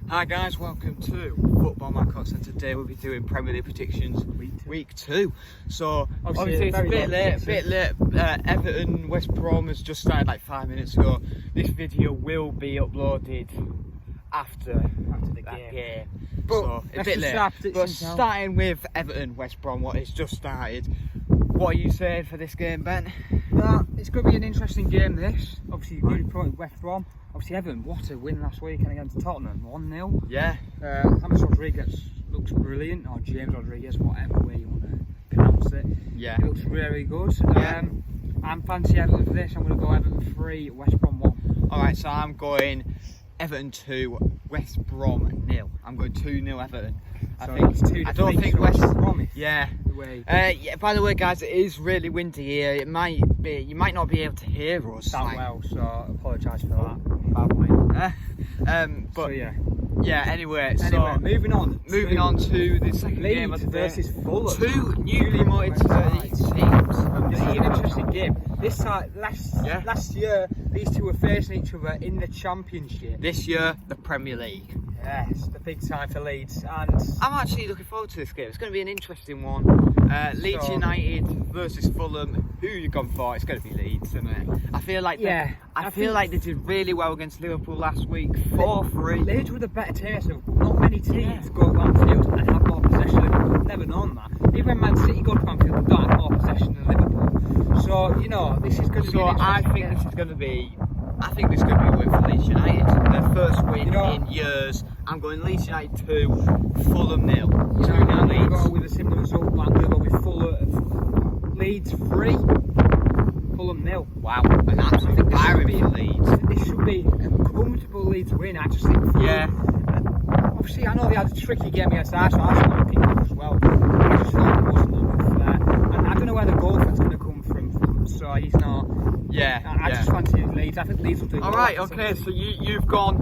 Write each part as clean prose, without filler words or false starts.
Hi guys, welcome to Football Mancots, and today we'll be doing Premier League predictions week two. So obviously it's a bit late. Everton West Brom has just started like 5 minutes ago. This video will be uploaded after the game. But so a bit late. But starting with Everton West Brom, what has just started. What are you saying for this game, Ben? It's going to be an interesting game, this. Obviously, newly promoted West Brom. Obviously, Everton, what a win last weekend against Tottenham, 1-0. Yeah. James Rodriguez looks brilliant, or James Rodriguez, whatever way you want to pronounce it. Yeah. He looks really good. Yeah. I'm fancy Everton for this. I'm going to go Everton 3, West Brom 1. Alright, so I'm going Everton 2, West Brom 0. I'm going 2-0 Everton. I don't think West Brom. Yeah. Yeah. By the way, guys, it is really windy here. You might not be able to hear us that well, so I apologise for that. Bad way. But so, yeah. Yeah. Anyway, so moving on to the second game of the day. Versus Fulham. Two newly promoted teams. This is an interesting game. This time last year, these two were facing each other in the Championship. This year, the Premier League. Yes, the big time for Leeds, and I'm actually looking forward to this game. It's going to be an interesting one. Leeds United versus Fulham. Who you gone for? It's going to be Leeds, isn't it? I feel like I feel like they did really well against Liverpool last week. 4-3. Leeds were the better team, so not many teams go to Anfield and have more possession. I've never known that. Even when Man City go to Anfield, they don't have more possession than Liverpool. So you know this is going to be. So I think this is going to be. I think this could be a win for Leeds United. Their first win in years. I'm going Leeds United 2, Fulham 0. 2-0 Leeds. Go with a similar result, but I'm going to go with Fulham. Leeds 3, Fulham 0. Wow, an absolute firing for Leeds. This should be a comfortable Leeds win. I just think Fulham, obviously, I know they had a tricky game against Arsenal. Arsenal looking good as well. I just thought it wasn't enough there. And I don't know where the goal threat's going to come from, so he's not. I just fancy Leeds. I think Leeds will do it. Alright, okay, so you've gone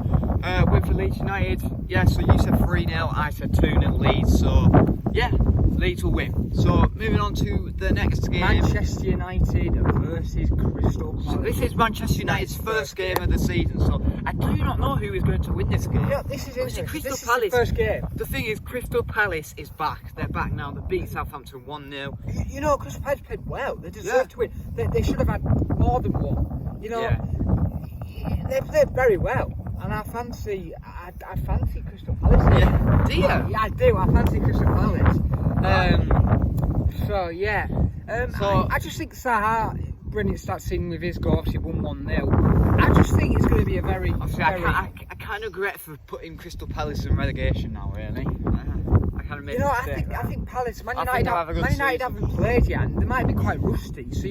with the Leeds United. Yeah, so you said 3-0, I said 2-0 Leeds. So, yeah, Leeds will win. So, moving on to the next game. Manchester United versus Crystal Palace. So this is Manchester United's first game of the season. So, I do not know who is going to win this game. Yeah, this is interesting. Crystal Palace. Palace. Is the first game. The thing is, Crystal Palace is back. They're back now. They beat Southampton 1-0. You know, Crystal Palace played well. They deserved to win. They should have had more than one. You know, they played very well. And I fancy Crystal Palace. Yeah. Do you? Yeah, I do. I fancy Crystal Palace. I just think Zaha, brilliant start seeing with his goal, obviously 1-1-0. I just think it's going to be a very. I kind of regret for putting Crystal Palace in relegation now, really. I kind of made I think Palace, Man United haven't played yet, and they might be quite rusty. So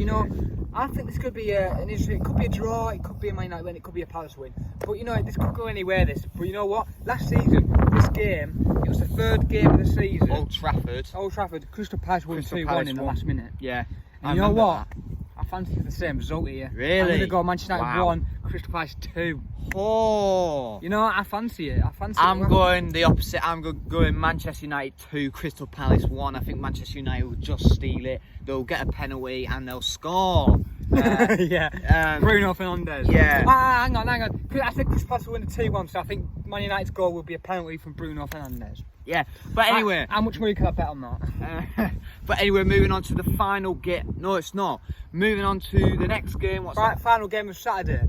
I think this could be an interesting. It could be a draw. It could be a Man United win. It could be a Palace win. But this could go anywhere. But you know what? Last season, this game, it was the third game of the season. Old Trafford. Crystal Palace won 2-1 in the last minute. Yeah. And you know what? I fancy the same result here. Really? I'm going to go Manchester United 1, Crystal Palace 2. Oh. You know what? I fancy it. I'm going the opposite. I'm going Manchester United 2, Crystal Palace 1. I think Manchester United will just steal it. They'll get a penalty and they'll score. Bruno Fernandes. Yeah. Hang on. I think Crystal Palace will win the 2-1, so I think Man United's goal will be a penalty from Bruno Fernandes. Yeah, but anyway. How much money can I bet on that? But anyway, moving on to the final game. No, it's not. Moving on to the next game. What's that? Final game of Saturday.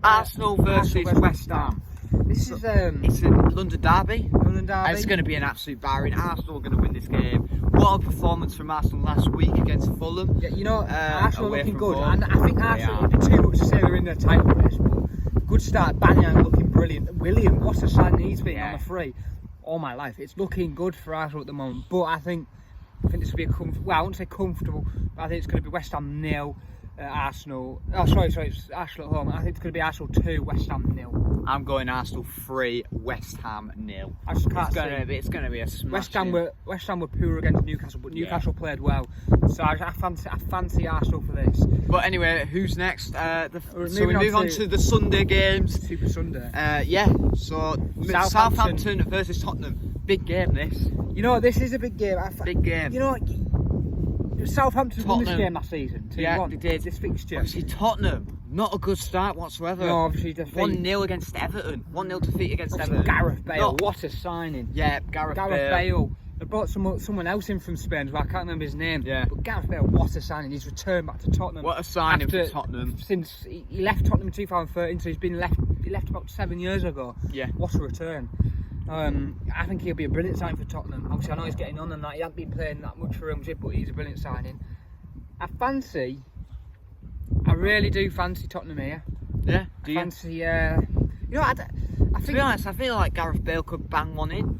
Arsenal versus West Ham. This is it's a London derby. And it's going to be an absolute battering. Arsenal are going to win this game. What a performance from Arsenal last week against Fulham. Yeah, Arsenal are looking good, and I think Arsenal would be too much to say they're in their title race. But good start. Banyang looking brilliant. William, what a signing he's been on the free. All my life, it's looking good for Arsenal at the moment. But I think this will be I won't say comfortable, but I think it's going to be West Ham 0. Arsenal. Oh, sorry, it's Arsenal at home. I think it's going to be Arsenal 2, West Ham 0. I'm going Arsenal 3, West Ham 0. I just can't it's going to be a smash. West Ham were poor against Newcastle, but Newcastle played well. So I fancy Arsenal for this. But anyway, who's next? So we move on to the Sunday games. Super Sunday. So Southampton versus Tottenham. Big game this. This is a big game. Big game. Southampton won this game last season. 2-1. Yeah, they did. This fixture. Obviously, Tottenham Not a good start whatsoever. No, obviously defeat. 1-0 against Everton. 1-0 defeat against Everton. Gareth Bale, what a signing. Yeah, Gareth Bale. They brought someone else in from Spain, but I can't remember his name. Yeah. But Gareth Bale, what a signing. He's returned back to Tottenham. What a signing for Tottenham. Since he left Tottenham in 2013, so he left about 7 years ago. Yeah. What a return. I think he'll be a brilliant signing for Tottenham. Obviously, I know he's getting on and that. He hasn't been playing that much for Real Madrid, but he's a brilliant signing. I really do fancy Tottenham here. Yeah, do you? Fancy, you know, I think... To be honest, I feel like Gareth Bale could bang one in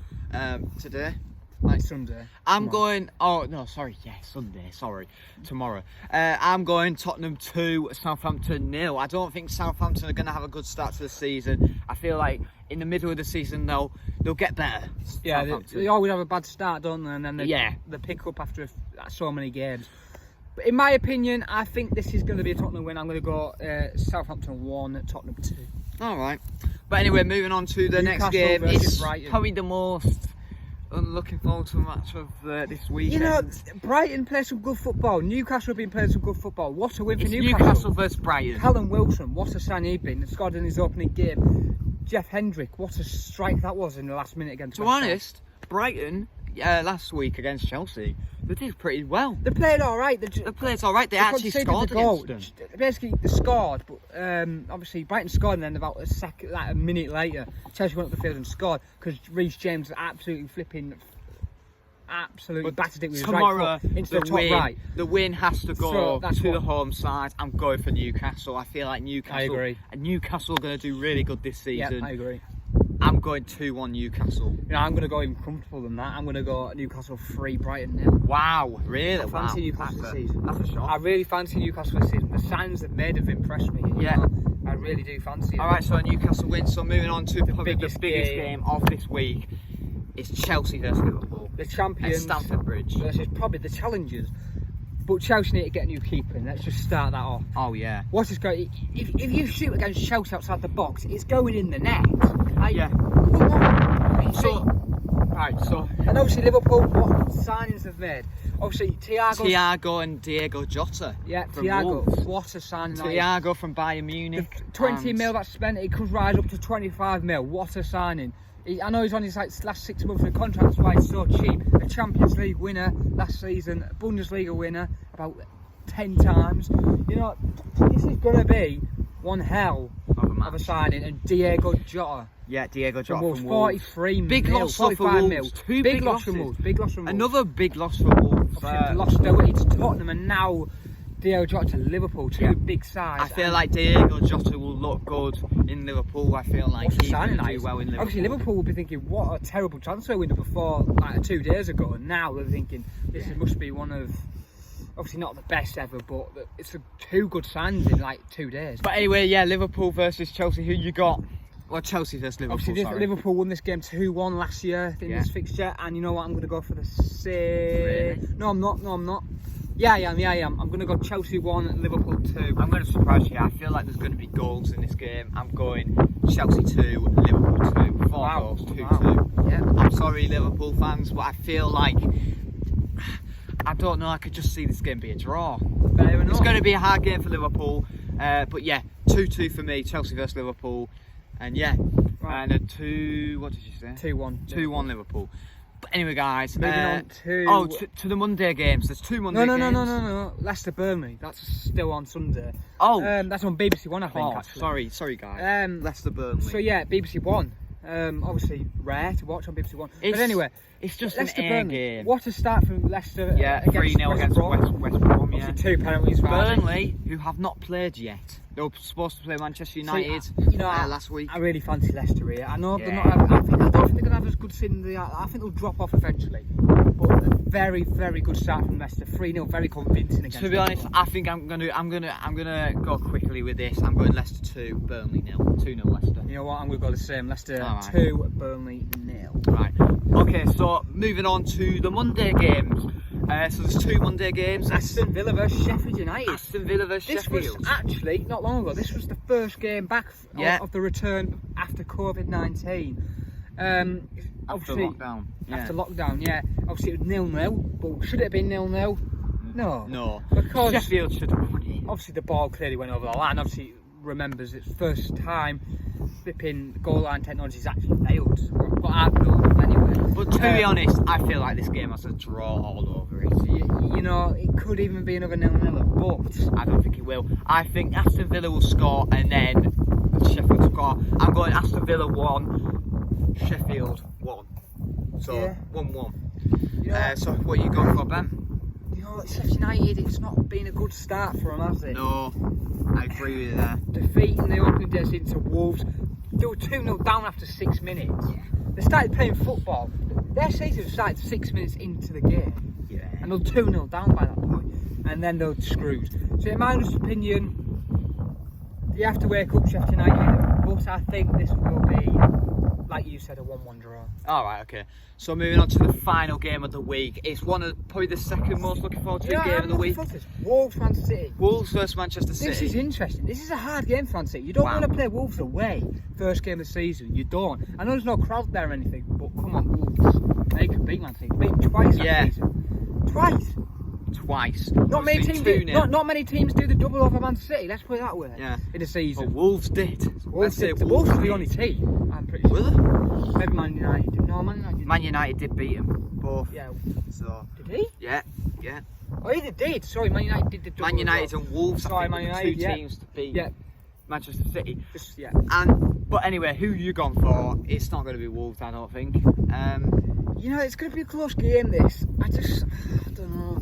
today. Like Sunday. I'm going... Oh, no, sorry. Yeah, Sunday. Sorry. Tomorrow. I'm going Tottenham 2, Southampton 0. I don't think Southampton are going to have a good start to the season. I feel like in the middle of the season, they'll get better. Yeah, they always have a bad start, don't they? And then they pick up after so many games. But in my opinion, I think this is going to be a Tottenham win. I'm going to go Southampton 1, Tottenham 2. All right. But anyway, moving on to the next game. It's probably the most... I'm looking forward to the match of this weekend. You know, Brighton play some good football. Newcastle have been playing some good football. What a win for Newcastle. Newcastle versus Brighton. Callum Wilson, what a sign he'd been. Scored in his opening game. Jeff Hendrick, what a strike that was in the last minute against To be honest, Brighton, last week against Chelsea, they did pretty well. They played all right. They played all right. They actually scored against them. Basically, they scored, but obviously Brighton scored, and then about a minute later, Chelsea went up the field and scored because Reece James absolutely battered it with his right foot into the top right. The win has to go to the home side. I'm going for Newcastle. I feel like Newcastle. I agree. And Newcastle are going to do really good this season. Yeah, I agree. I'm going 2-1 Newcastle. You know, I'm going to go even comfortable than that. I'm going to go Newcastle 3, Brighton 0. Wow, really? I fancy Newcastle this season. That's a shock. I really fancy Newcastle this season. The signs they've made have impressed me. You know, I really do fancy it. Alright, so Newcastle wins. So moving on to probably the biggest game of this week. It's Chelsea versus Liverpool. The champions. At Stamford Bridge. Versus probably the challengers. But Chelsea need to get a new keeper in. Let's just start that off. Oh, yeah. What is going? If you shoot against Chelsea outside the box, it's going in the net. Yeah. Come on. So. And obviously Liverpool, what signings they've made. Obviously Thiago and Diego Jota. Yeah, Thiago. Wolves. What a signing. Thiago from Bayern Munich. 20 mil that's spent, it could rise up to 25 mil. What a signing. I know he's on his last 6 months of the contract, that's why it's so cheap. A Champions League winner last season, a Bundesliga winner about 10 times. You know, this is going to be one hell of a signing. And Diego Jota. Yeah, Diego Jota from Wolves. 43 big mil. Loss for Wolves. Two big losses from Wolves. Big loss from Wolves. Another big loss for Wolves. Lost Doherty to Tottenham and now Diego Jota to Liverpool. Two big sides. I feel like Diego Jota will look good in Liverpool. I feel like he's going to do well in Liverpool. Obviously, Liverpool will be thinking, what a terrible transfer window before, like 2 days ago. And now they're thinking, this must be one of... Obviously not the best ever, but it's 2 good signs in like 2 days. But anyway, yeah, Liverpool versus Chelsea. Who you got? Well, Chelsea versus Liverpool. Obviously, Liverpool won this game 2-1 last year in this fixture, and you know what? I'm going to go for the same. Really? No, I'm not. Yeah, I am. I'm going to go Chelsea 1, Liverpool 2. I'm going to surprise you. I feel like there's going to be goals in this game. I'm going Chelsea 2, Liverpool 2. 4 goals, 2-2. Yeah. I'm sorry, Liverpool fans, but I feel like I don't know. I could just see this game be a draw. Fair enough. It's going to be a hard game for Liverpool, but yeah, 2-2 for me. Chelsea versus Liverpool, and yeah, and a 2. What did you say? 2-1. 2-1 Liverpool. But anyway, guys, moving on to to the Monday games. There's 2 Monday games. No. Leicester Burnley. That's still on Sunday. Oh, that's on BBC One, I think. Actually. Sorry, guys. Leicester Burnley. So yeah, BBC One. Obviously rare to watch on BBC One. But anyway, it's just Leicester an air Burnley. game. What a start from Leicester. Yeah, 3-0 against West Brom. Yeah, 2 penalties. Burnley, who have not played yet. They were supposed to play Manchester United last week. I really fancy Leicester here. I know they're not. I don't think they're going to have as good season. I think they'll drop off eventually. But a very, very good start from Leicester. 3-0, very convincing against. To be honest, I think I'm gonna go quickly with this. I'm going Leicester 2, Burnley 0. 2-0 Leicester. You know what? I'm going to go the same. Leicester 2, Burnley 0. Right. Okay. So moving on to the Monday games. So there's 2 Monday games. Aston Villa versus Sheffield United. Aston Villa versus Sheffield. This was actually not long ago. This was the first game back of the return after COVID-19. After lockdown. After lockdown, yeah. Obviously it was 0-0, but should it have been 0-0? No. No. Because Sheffield should have won it. Obviously the ball clearly went over the line. Obviously remembers it's first time flipping goal line technology's actually failed. But I've done anyway. But to be honest, I feel like this game has a draw all over it. You know, it could even be another 0-0, but I don't think it will. I think Aston Villa will score and then Sheffield score. I'm going Aston Villa 1, Sheffield 1. So 1-1. Yeah. So what are you going for, Ben? You know, Sheffield United, it's not been a good start for them, has it? No, I agree with you there. Defeating the opening day into Wolves. They were 2-0 down after 6 minutes. Yeah. They started playing football. Their season started 6 minutes into the game. Yeah. And they're 2-0 down by that point. And then they're screwed. So in my honest opinion, you have to wake up Sheffield United. But I think this will be, like you said, a 1-1 draw. Alright, okay. So moving on to the final game of the week. It's one of probably the second most looking forward to game of the week. Wolves Man City. Wolves versus Manchester City. This is interesting. This is a hard game for Man City. You don't want to play Wolves away first game of the season. You don't. I know there's no crowd there or anything, but come on, Wolves. They can beat Man City. Beat them twice that season. Twice. Not many teams do the double over Man City. Let's put it that way. Yeah. In a season. But Wolves did. Wolves are the only team. I'm pretty sure. Were they? Maybe Man United. No, Man United. Man United did beat them both. Yeah. So. Did he? Yeah. Oh, he did. Sorry, Man United did the double. Man United and Wolves. Sorry, Man United. Two teams to beat. Yeah. Manchester City. Yeah. But anyway, who you gone for? It's not going to be Wolves, I don't think. You know, it's going to be a close game. This. I don't know.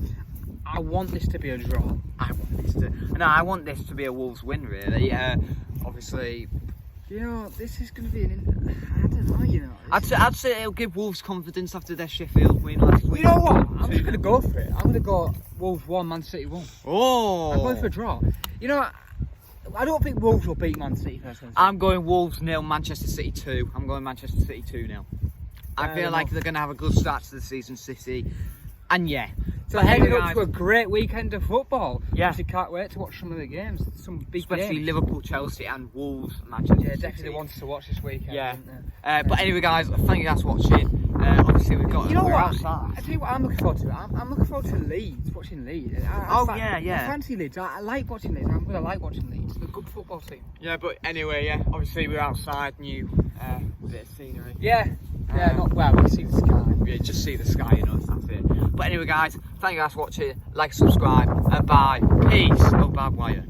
I want this to be a draw. I want this to be a Wolves win, really. Obviously. You know, this is going to be I don't know, you know. I'd say it'll give Wolves confidence after their Sheffield win last week. You know what? I'm just going to go for it. I'm going to go Wolves 1, Man City 1. Oh! I'm going for a draw. You know, I don't think Wolves will beat Man City first. I'm going Wolves 0, Manchester City 2. I'm going Manchester City 2-0. I feel like they're going to have a good start to the season, City. And yeah. So heading up to a great weekend of football. Yeah. I can't wait to watch some of the games. Some big Especially games. Liverpool, Chelsea and Wolves, Manchester City. Definitely wants to watch this weekend. Yeah. But anyway, guys, thank you guys for watching. Obviously, we've got. You know what? Outside. I tell you what I'm looking forward to. I'm looking forward to Leeds. Watching Leeds. I fancy Leeds. I like watching Leeds. I'm gonna like watching Leeds. They're a good football team. Yeah, but anyway, yeah. Obviously, we're outside. New bit of scenery. Yeah. Yeah, not well. We see the sky. Yeah, just see the sky, you know. That's it. But anyway, guys, thank you guys for watching. Like, subscribe, and bye. Peace. Oh, bad wire.